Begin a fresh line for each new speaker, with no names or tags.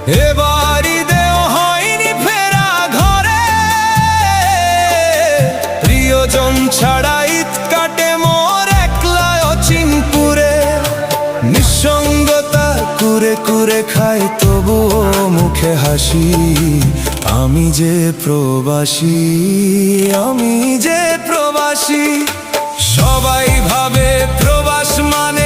এবার ঈদেও হয়নি ফেরা ঘরে, প্রিয়জন ছাড়া ঈদ কাটে মোর একলা অচিনপুরে। নিঃসঙ্গতা কুরে কুরে খায় তবুও মুখে হাসি, আমি যে প্রবাসী, আমি যে প্রবাসী। সবাই ভাবে প্রবাস মানে